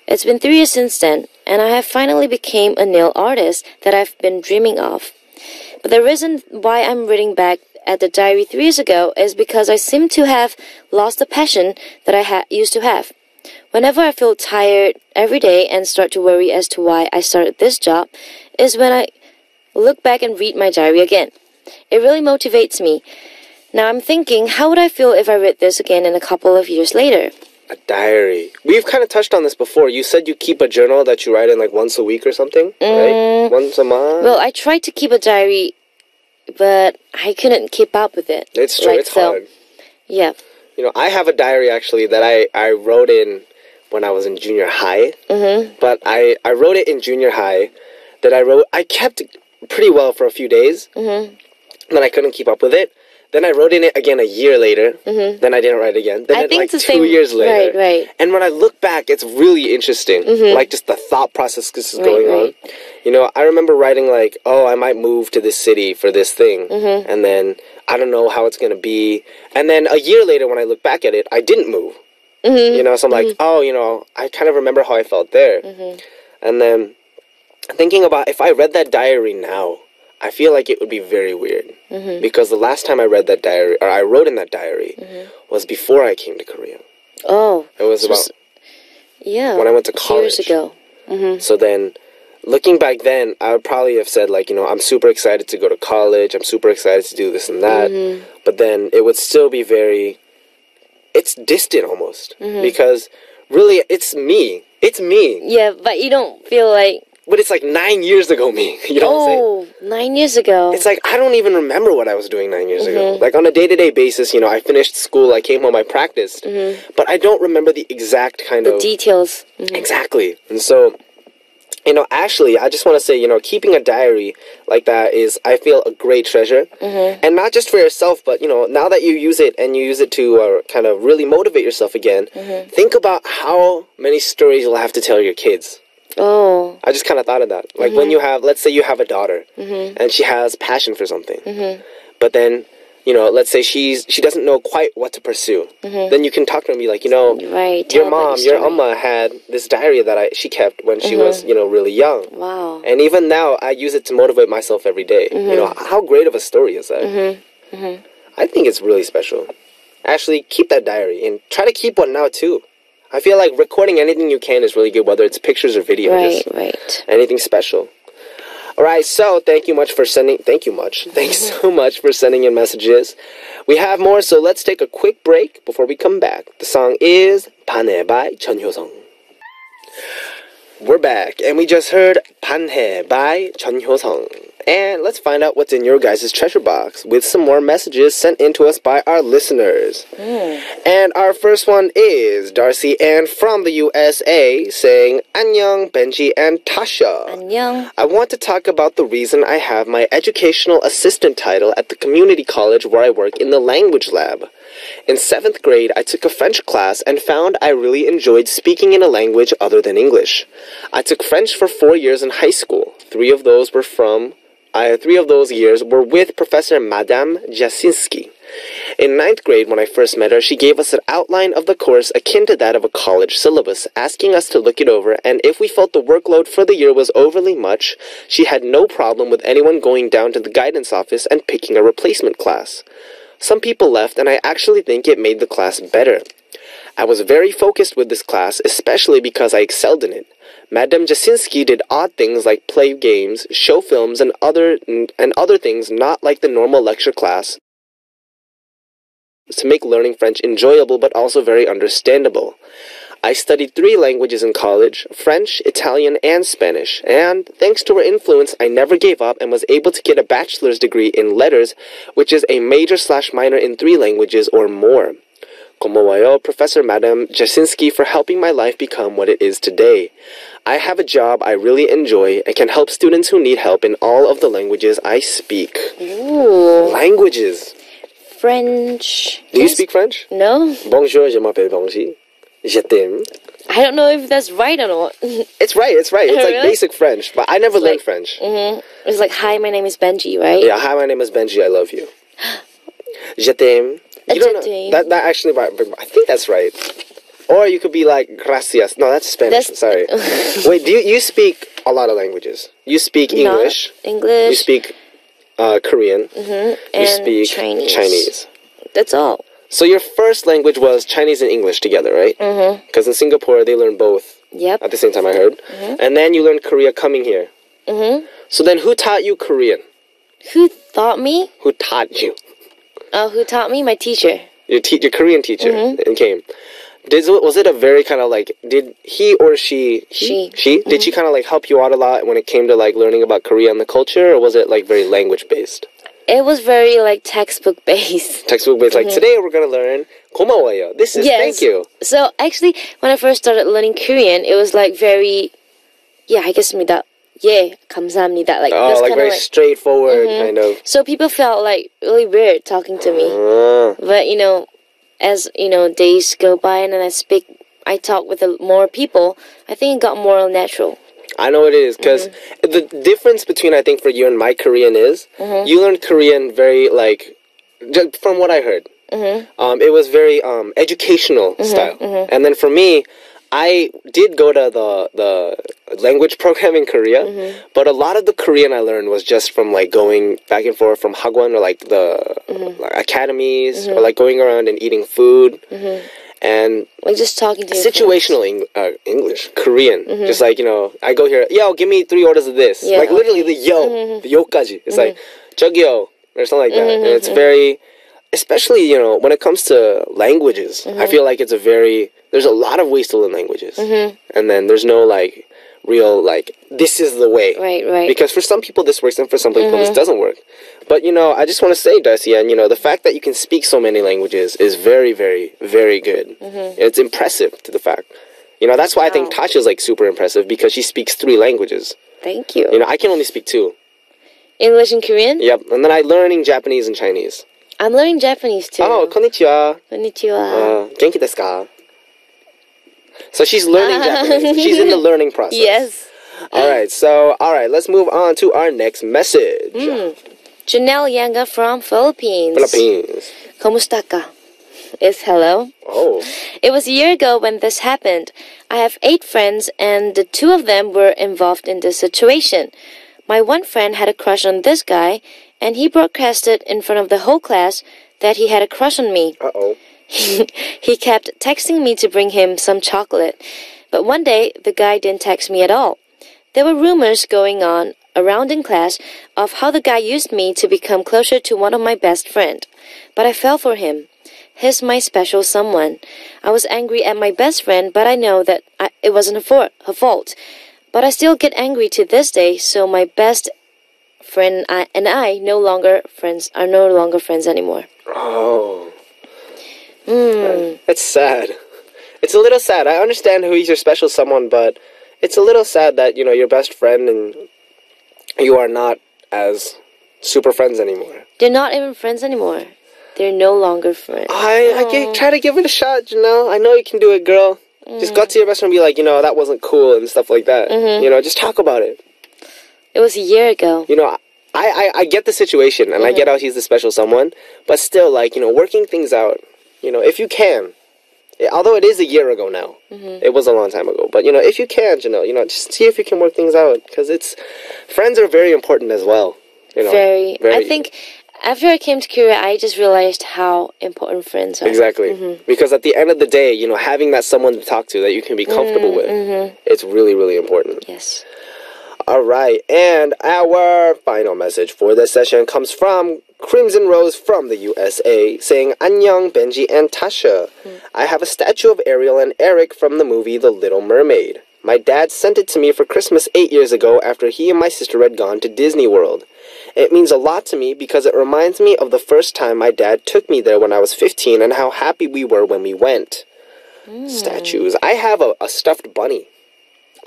It's been 3 years since then, and I have finally become a nail artist that I've been dreaming of. But the reason why I'm reading back at the diary 3 years ago is because I seem to have lost the passion that I used to have. Whenever I feel tired every day and start to worry as to why I started this job is when I look back and read my diary again. It really motivates me. Now I'm thinking, how would I feel if I read this again in a couple of years later? A diary. We've kind of touched on this before. You said you keep a journal that you write in like once a week or something, right? Once a month? Well, I tried to keep a diary, but I couldn't keep up with it. It's true. It's hard. Yeah. I have a diary actually that I wrote in when I was in junior high. But I wrote it in junior high I kept pretty well for a few days. Then I couldn't keep up with it. Then I wrote in it again a year later. Then I didn't write it again. Then I think like it's 2 years later. Right. And when I look back, it's really interesting. Like just the thought process this is going on. I remember writing like, oh, I might move to this city for this thing. And then I don't know how it's going to be. And then a year later when I look back at it, I didn't move. So I'm like, oh, I kind of remember how I felt there. And then thinking about if I read that diary now, I feel like it would be very weird. Because the last time I read that diary, or I wrote in that diary, was before I came to Korea. Oh. It was about when I went to college. Years ago. So then, looking back then, I would probably have said, like, I'm super excited to go to college. I'm super excited to do this and that. But then it would still be it's distant almost. Because really, it's me. It's me. Yeah, but you don't feel like... But it's like 9 years ago me. You know what I'm saying? 9 years ago. It's like, I don't even remember what I was doing 9 years ago. Like, on a day-to-day basis, I finished school, I came home, I practiced. But I don't remember the exact kind of... The details. Exactly. And so, Ashley, I just want to say, keeping a diary like that is, I feel, a great treasure. And not just for yourself, but, now that you use it and you use it to kind of really motivate yourself again, think about how many stories you'll have to tell your kids. Oh. I just kind of thought of that. Like when you have, let's say you have a daughter and she has passion for something. But then, let's say she doesn't know quite what to pursue. Then you can talk to her and be like, your mom, your Amma had this diary that she kept when she was, really young. Wow. And even now, I use it to motivate myself every day. How great of a story is that? I think it's really special. Actually, keep that diary and try to keep one now too. I feel like recording anything you can is really good, whether it's pictures or video. Right. Anything special. All right, so thanks so much for sending in messages. We have more, so let's take a quick break before we come back. The song is 반해 by 전효성. We're back, and we just heard 반해 by 전효성. And let's find out what's in your guys' treasure box with some more messages sent in to us by our listeners. And our first one is Darcy Ann from the USA saying, 안녕, Benji and Tasha. 안녕. I want to talk about the reason I have my educational assistant title at the community college where I work in the language lab. In 7th grade, I took a French class and found I really enjoyed speaking in a language other than English. I took French for 4 years in high school. 3 of those years were with Professor Madame Jasinski. In 9th grade, when I first met her, she gave us an outline of the course akin to that of a college syllabus, asking us to look it over, and if we felt the workload for the year was overly much, she had no problem with anyone going down to the guidance office and picking a replacement class. Some people left, and I actually think it made the class better. I was very focused with this class, especially because I excelled in it. Madame Jasinski did odd things like play games, show films, and other things not like the normal lecture class to make learning French enjoyable but also very understandable. I studied 3 languages in college, French, Italian, and Spanish, and thanks to her influence, I never gave up and was able to get a bachelor's degree in letters, which is a major/minor in 3 languages or more. 고마워요, Professor Madame Jasinski, for helping my life become what it is today. I have a job I really enjoy and can help students who need help in all of the languages I speak. Ooh. Languages. French. Do you speak French? No. Bonjour, je m'appelle Benji. Je t'aime. I don't know if that's right or not. It's right. It's like Really? basic French, but I never learned French. It's like, hi, my name is Benji, right? Yeah, hi, my name is Benji, I love you. Je t'aime. You don't know. That actually, I think that's right. Or you could be like, gracias. No, that's Spanish. Sorry. Wait, do you speak a lot of languages? You speak English. English. You speak Korean. And you speak Chinese. That's all. So your first language was Chinese and English together, right? Because in Singapore, they learn both at the same time, I heard. And then you learned Korea coming here. So then who taught you Korean? Who taught me? Who taught you? Who taught me? My teacher. Your Korean teacher and came. Was it a very kind of like, did he or she? Did she kind of like help you out a lot when it came to like learning about Korea and the culture, or was it like very language based? It was very like textbook based. Textbook based. Like today we're gonna learn 고마워요. This is thank you. So actually, when I first started learning Korean, it was like very, 알겠습니다. 감사합니다. Like this like very straightforward kind of. So people felt like really weird talking to me. But as days go by and then I talk with more people, I think it got more natural. I know it is, because the difference between, I think, for you and my Korean is, you learned Korean very, like, just from what I heard, it was very educational style. And then for me, I did go to the language program in Korea, but a lot of the Korean I learned was just from like going back and forth from hagwon or like the like academies or like going around and eating food and like just talking to situational English, Korean. Just like, I go here, yo, give me 3 orders of this. Like literally the yo, the yokaji. It's like 저기요 or something like that. And it's very, especially, when it comes to languages, I feel like there's a lot of ways to learn languages. And then there's no, like, real, like, this is the way. Right. Because for some people this works and for some people this doesn't work. But, I just want to say, Darcy, and, the fact that you can speak so many languages is very, very, very good. It's impressive to the fact. That's why I think Tasha's, like, super impressive, because she speaks 3 languages. Thank you. I can only speak 2. English and Korean? Yep. And then I'm learning Japanese and Chinese. I'm learning Japanese too. Oh, konnichiwa. Konnichiwa. Genki desu ka? So she's learning Japanese. She's in the learning process. Yes. All right, let's move on to our next message. Janelle Yanga from Philippines. Kamusta ka? Is hello. Oh. It was a year ago when this happened. I have 8 friends and the 2 of them were involved in this situation. My one friend had a crush on this guy and he broadcasted in front of the whole class that he had a crush on me. Uh-oh. He kept texting me to bring him some chocolate. But one day, the guy didn't text me at all. There were rumors going on around in class of how the guy used me to become closer to one of my best friends. But I fell for him. He's my special someone. I was angry at my best friend, but I know that it wasn't her fault. But I still get angry to this day, so my best friend and I are no longer friends anymore. Oh. It's sad. It's a little sad. I understand who he's your special someone, but it's a little sad that, your best friend and you are not as super friends anymore. They're not even friends anymore. They're no longer friends. Try to give it a shot, I know you can do it, girl. Just go to your best friend and be like, that wasn't cool and stuff like that. Just talk about it. It was a year ago. I get the situation, and I get how he's the special someone, but still, working things out, if you can, although it is a year ago now, it was a long time ago, but, if you can, just see if you can work things out, because friends are very important as well. Very. I think after I came to Korea, I just realized how important friends are. Exactly. Because at the end of the day, having that someone to talk to that you can be comfortable with, it's really, really important. Yes. All right, and our final message for this session comes from Crimson Rose from the USA, saying, "안녕, Benji and Tasha. I have a statue of Ariel and Eric from the movie The Little Mermaid. My dad sent it to me for Christmas 8 years ago after he and my sister had gone to Disney World. It means a lot to me because it reminds me of the first time my dad took me there when I was 15 and how happy we were when we went." Statues. I have a stuffed bunny.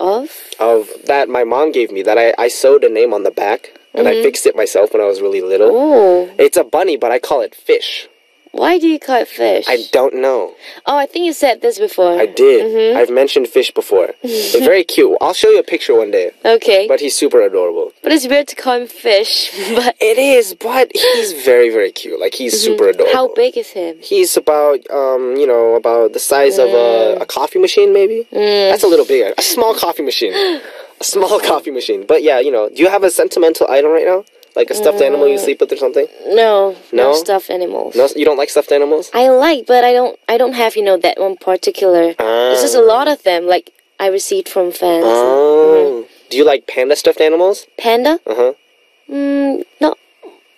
Of that my mom gave me, that I sewed a name on the back, and I fixed it myself when I was really little. Ooh. It's a bunny, but I call it Fish. Why do you call it Fish? I don't know. Oh, I think you said this before. I did. I've mentioned Fish before. It's very cute. I'll show you a picture one day. Okay. But he's super adorable. But it's weird to call him Fish. But it is, but he's very, very cute. He's super adorable. How big is him? He's about, about the size of a coffee machine, maybe. That's a little big. A small coffee machine. A small coffee machine. But yeah, do you have a sentimental item right now? Like a stuffed animal you sleep with or something? No stuffed animals. No, you don't like stuffed animals? I like, but I don't have, that one particular. There's just a lot of them, I received from fans. Oh. Do you like panda stuffed animals? Panda? No.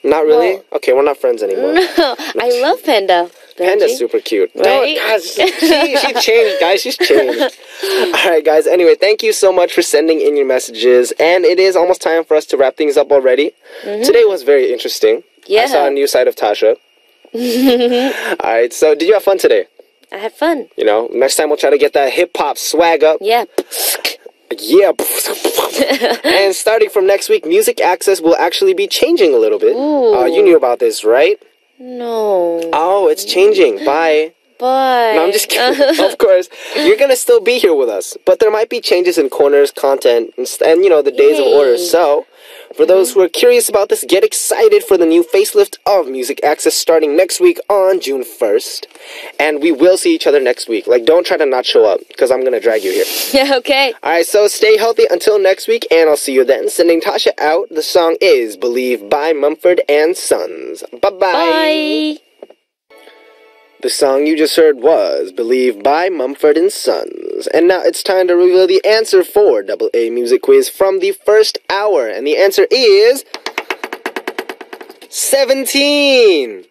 Not really? Well, okay, we're not friends anymore. No, I love Panda. Panda's super cute. Right? She changed, guys. She's changed. Alright, guys. Anyway, thank you so much for sending in your messages. And it is almost time for us to wrap things up already. Today was very interesting. Yeah. I saw a new side of Tasha. Alright, so did you have fun today? I had fun. Next time we'll try to get that hip-hop swag up. Yeah. Yeah. And starting from next week, music access will actually be changing a little bit. You knew about this, right? No. Oh, it's changing. Bye. Bye. No, I'm just kidding. Of course, you're going to still be here with us. But there might be changes in corners, content, and the days of order. So, for those who are curious about this, get excited for the new facelift of Music Access starting next week on June 1st. And we will see each other next week. Don't try to not show up, because I'm going to drag you here. Yeah, okay. Alright, so stay healthy until next week, and I'll see you then. Sending Tasha out. The song is Believe by Mumford & Sons. Bye-bye. Bye. The song you just heard was Believe by Mumford & Sons. And now it's time to reveal the answer for AA Music Quiz from the first hour. And the answer is 17.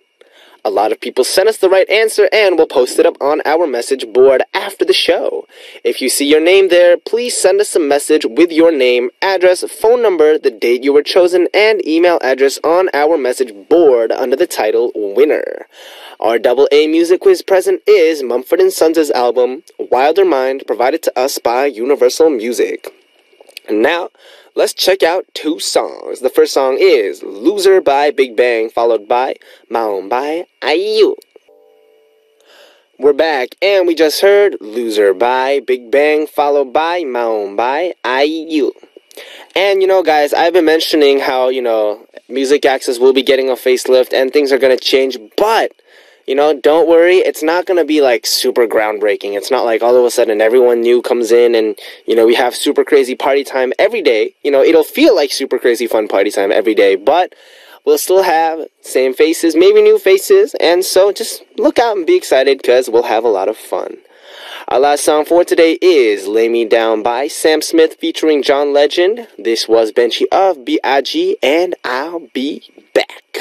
A lot of people sent us the right answer, and we'll post it up on our message board after the show. If you see your name there, please send us a message with your name, address, phone number, the date you were chosen, and email address on our message board under the title Winner. Our AA Music Quiz present is Mumford & Sons' album, Wilder Mind, provided to us by Universal Music. And now, let's check out two songs. The first song is Loser by Big Bang, followed by Maon by IU. We're back, and we just heard Loser by Big Bang, followed by Maon by IU. And, guys, I've been mentioning how, Music Access will be getting a facelift, and things are going to change, but don't worry, it's not going to be, super groundbreaking. It's not like all of a sudden everyone new comes in and, we have super crazy party time every day. It'll feel like super crazy fun party time every day, but we'll still have same faces, maybe new faces, and so just look out and be excited because we'll have a lot of fun. Our last song for today is Lay Me Down by Sam Smith featuring John Legend. This was Benji of B.I.G. and I'll be back.